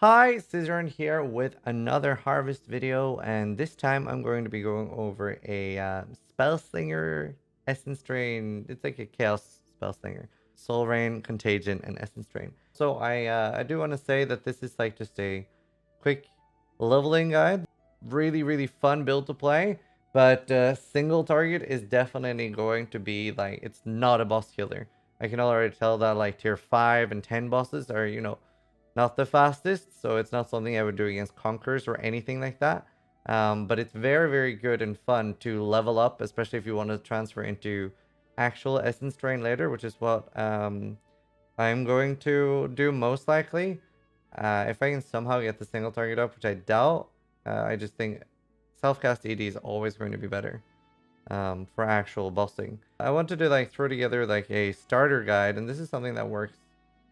Hi, Zizaran here with another harvest video, and this time I'm going to be going over a Spellslinger Essence Drain. It's like a Chaos Spellslinger, Soulrend, Contagion, and Essence Drain. So I do want to say that this is like just a quick leveling guide. Really fun build to play, but single target is definitely going to be like it's not a boss killer. I can already tell that like tier 5 and 10 bosses are not the fastest, so it's not something I would do against Conquerors or anything like that. But it's very good and fun to level up, especially if you want to transfer into actual Essence Drain later, which is what I'm going to do most likely. If I can somehow get the single target up, which I doubt, I just think self-cast ED is always going to be better for actual bossing. I want to do like throw together like a starter guide, and this is something that works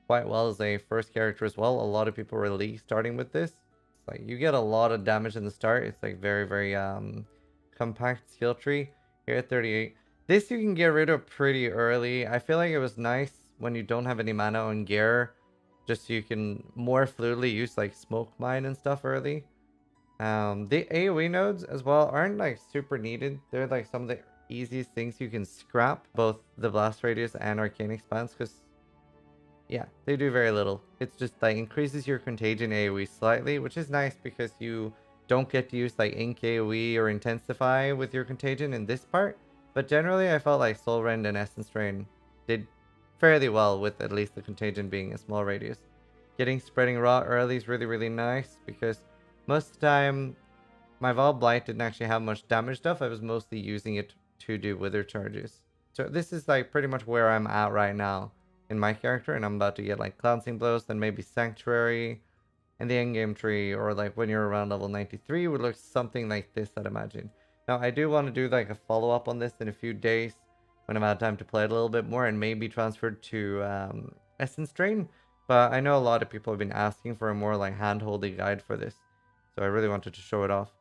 quite well as a first character as well. A lot of people really starting with this. It's like you get a lot of damage in the start. It's like very compact skill tree here at 38. This you can get rid of pretty early. I feel like it was nice when you don't have any mana on gear, just so you can more fluidly use like smoke mine and stuff early. The AoE nodes as well aren't like super needed. They're like some of the easiest things you can scrap, both the blast radius and arcane expanse, because yeah, they do very little. It's just like increases your contagion AoE slightly, which is nice because you don't get to use like ink AoE or intensify with your contagion in this part. But generally, I felt like Soulrend and Essence Drain did fairly well with at least the contagion being a small radius. Getting spreading rot early is really nice because most of the time my Vol Blight didn't actually have much damage stuff. I was mostly using it to do wither charges. So this is like pretty much where I'm at right now in my character, and I'm about to get like Glancing Blows, then maybe Sanctuary, and the endgame tree, or like when you're around level 93 would look something like this, I'd imagine. Now I do want to do like a follow-up on this in a few days when I've had time to play it a little bit more and maybe transferred to Essence Drain, but I know a lot of people have been asking for a more like hand-holdy guide for this, so I really wanted to show it off.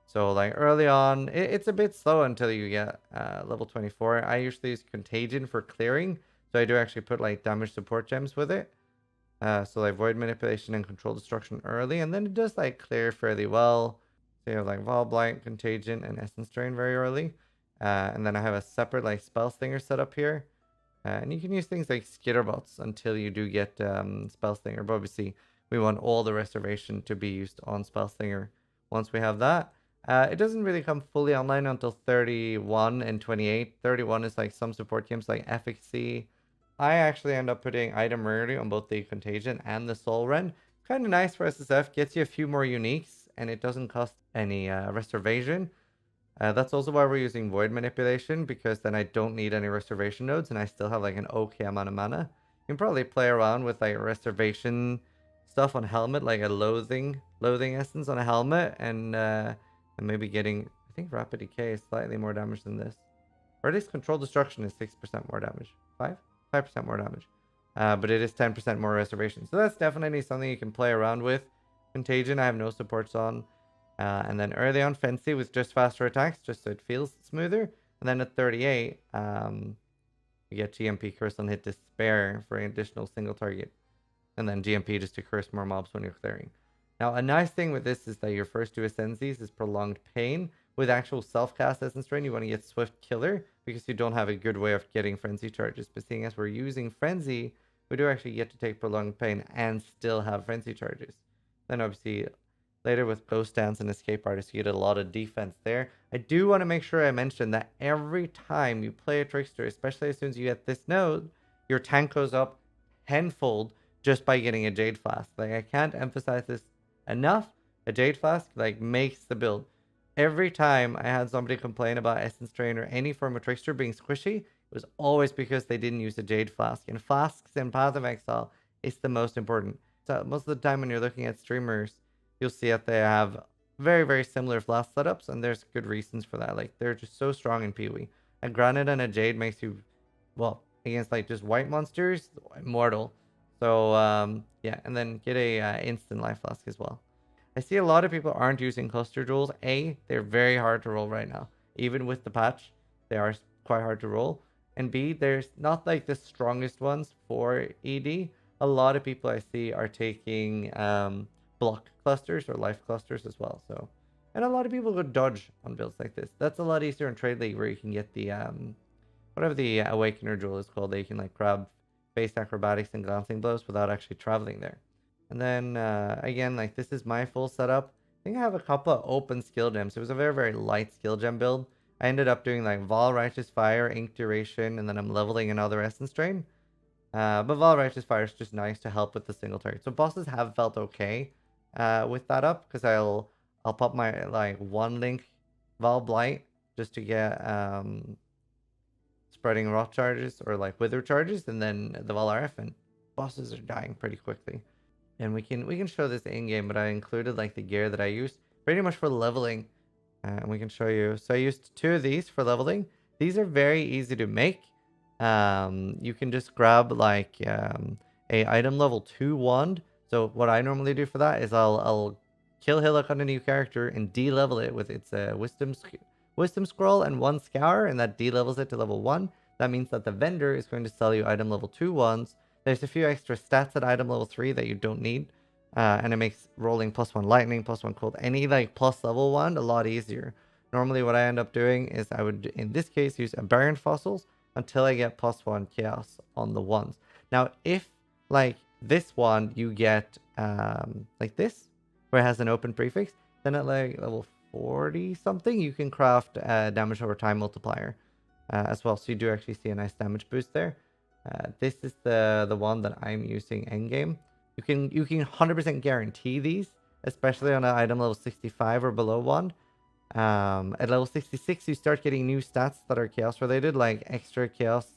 So like early on, it's a bit slow until you get level 24. I usually use Contagion for clearing, so I do actually put like damage support gems with it. So like Void Manipulation and Control Destruction early, and then it does like clear fairly well. So you have like Vol Blight, Contagion, and Essence Drain very early. And then I have a separate like Spellslinger set up here. And you can use things like Skitterbots until you do get Spellslinger. But obviously, we want all the restoration to be used on Spellslinger once we have that. It doesn't really come fully online until 31 and 28. 31 is like some support games like Efficacy. I actually end up putting item rarity on both the Contagion and the Soulrend. Kind of nice for SSF, gets you a few more uniques, and it doesn't cost any restoration. That's also why we're using Void Manipulation, because then I don't need any restoration nodes, and I still have like an okay amount of mana. You can probably play around with like restoration stuff on Helmet, like a Loathing Essence on a Helmet, and maybe getting, I think Rapid Decay is slightly more damage than this. Or at least Control Destruction is 6% more damage. 5% more damage. But it is 10% more restoration. So that's definitely something you can play around with. Contagion, I have no supports on. And then early on, Fancy with just faster attacks, just so it feels smoother. And then at 38, you get GMP Curse on hit to spare for an additional single target. And then GMP just to curse more mobs when you're clearing. Now, a nice thing with this is that your first two Ascendancies is Prolonged Pain. With actual self-cast Essence Drain, you want to get Swift Killer because you don't have a good way of getting Frenzy charges. But seeing as we're using Frenzy, we do actually get to take Prolonged Pain and still have Frenzy charges. Then obviously, later with Ghost Dance and Escape Artist, you get a lot of defense there. I do want to make sure I mention that every time you play a Trickster, especially as soon as you get this node, your tank goes up tenfold just by getting a Jade Flask. Like, I can't emphasize this enough. A Jade Flask, like, makes the build. Every time I had somebody complain about Essence Drain or any form of Trickster being squishy, it was always because they didn't use a Jade Flask. And Flasks in Path of Exile is the most important. So most of the time when you're looking at streamers, you'll see that they have very similar Flask setups, and there's good reasons for that. Like, they're just so strong in PoE. A Granite and a Jade makes you, well, against like just white monsters, immortal. So yeah, and then get a instant life flask as well. I see a lot of people aren't using cluster jewels. A, they're very hard to roll right now. Even with the patch, they are quite hard to roll. And B, there's not like the strongest ones for ED. A lot of people I see are taking block clusters or life clusters as well. So, and a lot of people go dodge on builds like this. That's a lot easier in Trade League where you can get the whatever the Awakener jewel is called. That you can like grab base acrobatics and glancing blows without actually traveling there. And then again, like this is my full setup. I think I have a couple of open skill gems. It was a very, very light skill gem build. I ended up doing like Vol Righteous Fire, Ink Duration, and then I'm leveling another Essence Drain. But Vol Righteous Fire is just nice to help with the single target. So bosses have felt okay with that up because I'll pop my like one link Vol Blight just to get spreading rot charges or like wither charges, and then the Vol RF, and bosses are dying pretty quickly. And we can show this in game, but I included like the gear that I used pretty much for leveling. And we can show you. So I used 2 of these for leveling. These are very easy to make. You can just grab like a item level 2 wand. So what I normally do for that is I'll kill Hillock on a new character and de-level it with its wisdom scroll and 1 scour, and that de-levels it to level 1. That means that the vendor is going to sell you item level 2 wands. There's a few extra stats at item level 3 that you don't need. And it makes rolling +1 lightning, +1 cold, any like plus level wand a lot easier. Normally what I end up doing is I would, in this case, use Aberrant Fossils until I get +1 chaos on the wands. Now, if like this wand you get like this, where it has an open prefix, then at like level 40 something, you can craft a damage over time multiplier as well. So you do actually see a nice damage boost there. This is the one that I'm using endgame. You can 100% guarantee these, especially on an item level 65 or below wand. At level 66, you start getting new stats that are chaos related, like extra chaos,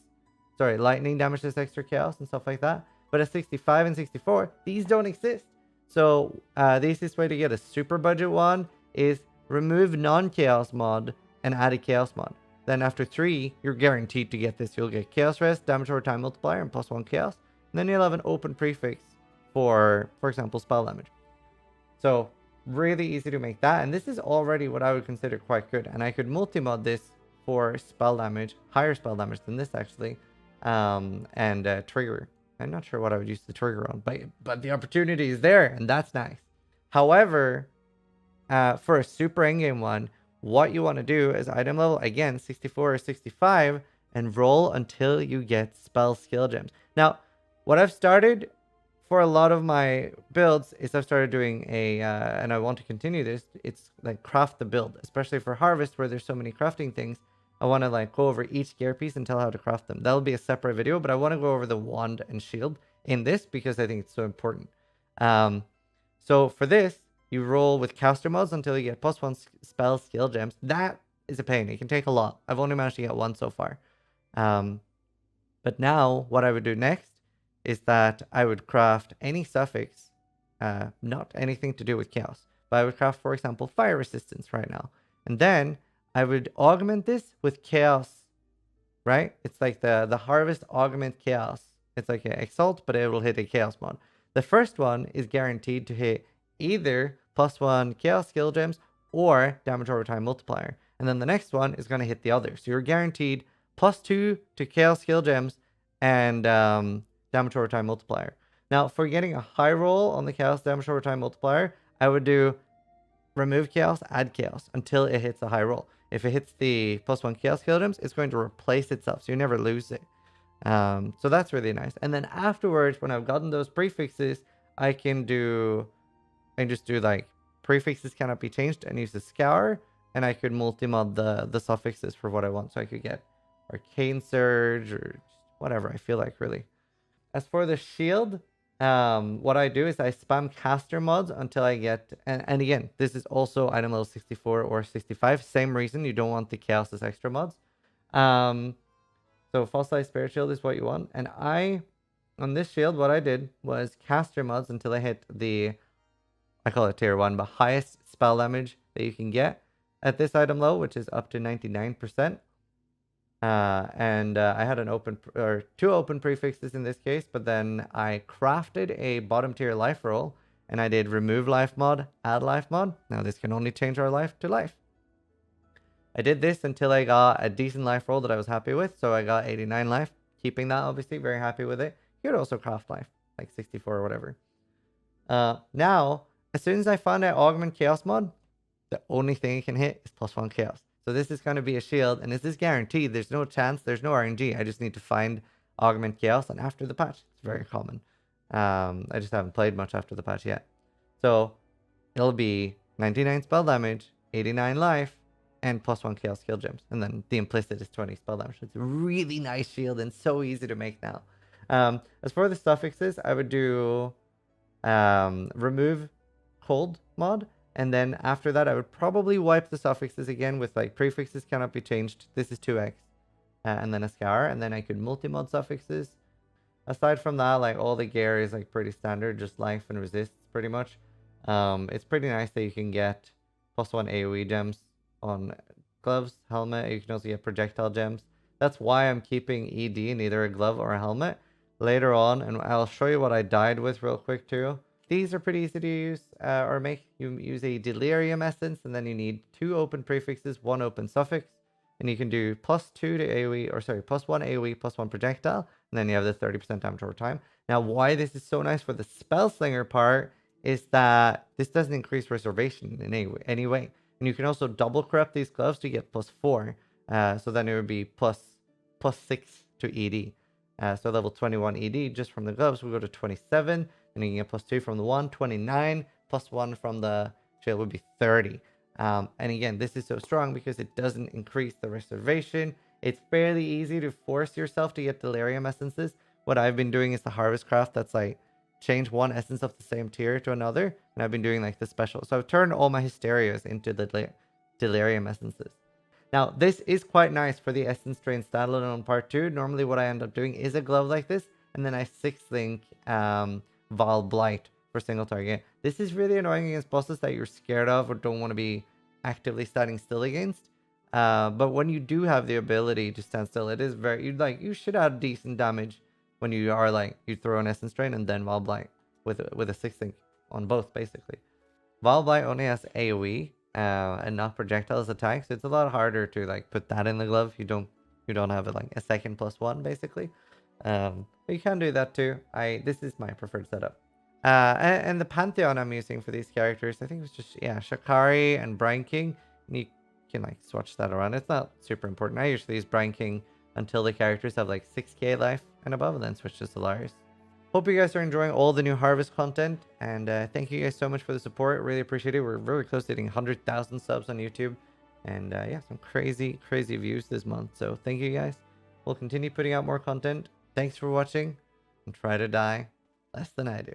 lightning damages extra chaos and stuff like that. But at 65 and 64, these don't exist. So the easiest way to get a super budget one is remove non-chaos mod and add a chaos mod. Then after 3, you're guaranteed to get this. You'll get chaos rest, damage over time multiplier, and +1 chaos. And then you'll have an open prefix for example, spell damage. So really easy to make that, and this is already what I would consider quite good. And I could multi-mod this for spell damage, higher spell damage than this actually, and trigger. I'm not sure what I would use the trigger on, but the opportunity is there, and that's nice. However, for a super endgame one, what you want to do is item level again 64 or 65 and roll until you get spell skill gems. Now, what I've started for a lot of my builds is I've started doing and I want to continue this, it's like craft the build, especially for harvest where there's so many crafting things. I want to like go over each gear piece and tell how to craft them. That'll be a separate video, but I want to go over the wand and shield in this because I think it's so important. So for this, you roll with caster mods until you get +1 spell skill gems. That is a pain. It can take a lot. I've only managed to get 1 so far. But now what I would do next is that I would craft any suffix, not anything to do with chaos, but I would craft, for example, fire resistance right now. And then I would augment this with chaos, right? It's like the harvest augment chaos. It's like an exalt, but it will hit a chaos mod. The first one is guaranteed to hit either +1 chaos skill gems or damage over time multiplier. And then the next one is going to hit the other. So you're guaranteed +2 to chaos skill gems and damage over time multiplier. Now, for getting a high roll on the chaos damage over time multiplier, I would do remove chaos, add chaos until it hits a high roll. If it hits the +1 chaos skill gems, it's going to replace itself, so you never lose it. So that's really nice. And then afterwards, when I've gotten those prefixes, I can just do like prefixes cannot be changed and use the scour, and I could multi-mod the suffixes for what I want. So I could get Arcane Surge or whatever I feel like, really. As for the shield, what I do is I spam caster mods until I get, and again, this is also item level 64 or 65. Same reason, you don't want the chaos as extra mods. So fossilized spirit shield is what you want. And on this shield, what I did was caster mods until I hit I call it tier 1, but highest spell damage that you can get at this item level, which is up to 99%. I had two open prefixes in this case, but then I crafted a bottom tier life roll, and I did remove life mod, add life mod. Now this can only change our life to life. I did this until I got a decent life roll that I was happy with, so I got 89 life, keeping that obviously, very happy with it. You could also craft life, like 64 or whatever. Now as soon as I found out Augment Chaos mod, the only thing it can hit is +1 Chaos. So this is going to be a shield, and this is guaranteed. There's no chance, there's no RNG. I just need to find Augment Chaos, and after the patch, it's very common. I just haven't played much after the patch yet. So it'll be 99 spell damage, 89 life, and +1 Chaos skill gems. And then the implicit is 20 spell damage. It's a really nice shield and so easy to make now. As for the suffixes, I would do remove cold mod. And then after that, I would probably wipe the suffixes again with like prefixes cannot be changed. This is 2x. And then a scar. And then I could multi-mod suffixes. Aside from that, like all the gear is like pretty standard, just life and resists pretty much. It's pretty nice that you can get +1 AoE gems on gloves, helmet. You can also get projectile gems. That's why I'm keeping ED in either a glove or a helmet later on. And I'll show you what I died with real quick too. These are pretty easy to use or make. You use a Delirium essence, and then you need 2 open prefixes, 1 open suffix. And you can do +2 to AoE, or sorry, +1 AoE, +1 projectile. And then you have the 30% damage over time. Now, why this is so nice for the Spellslinger part is that this doesn't increase reservation in any way. And you can also double corrupt these gloves to get +4. So then it would be +6 to ED. So level 21 ED just from the gloves, we go to 27. And you can get +2 from the 1, 29, +1 from the shield would be 30. And again, this is so strong because it doesn't increase the reservation. It's fairly easy to force yourself to get Delirium essences. What I've been doing is the harvest craft that's like change one essence of the same tier to another. And I've been doing like the special. So I've turned all my Hysterias into the Delirium essences. Now, this is quite nice for the Essence Drain standalone part 2. Normally what I end up doing is a glove like this. And then I 6-link Val Blight for single target. This is really annoying against bosses that you're scared of or don't want to be actively standing still against. But when you do have the ability to stand still, it is very you should have decent damage when you are like you throw an Essence Drain and then Val Blight with a 6-link on both basically. Val Blight only has AoE and not projectiles attack, so it's a lot harder to like put that in the glove. You don't have it like a second +1 basically. But you can do that too. This is my preferred setup. And the Pantheon I'm using for these characters, I think it was just Shakari and Brian King. And you can like swatch that around. It's not super important. I usually use Brian King until the characters have like 6k life and above, and then switch to Solaris. Hope you guys are enjoying all the new Harvest content, and thank you guys so much for the support. Really appreciate it. We're very close to hitting 100,000 subs on YouTube, and yeah, some crazy views this month. So thank you guys. We'll continue putting out more content. Thanks for watching, and try to die less than I do.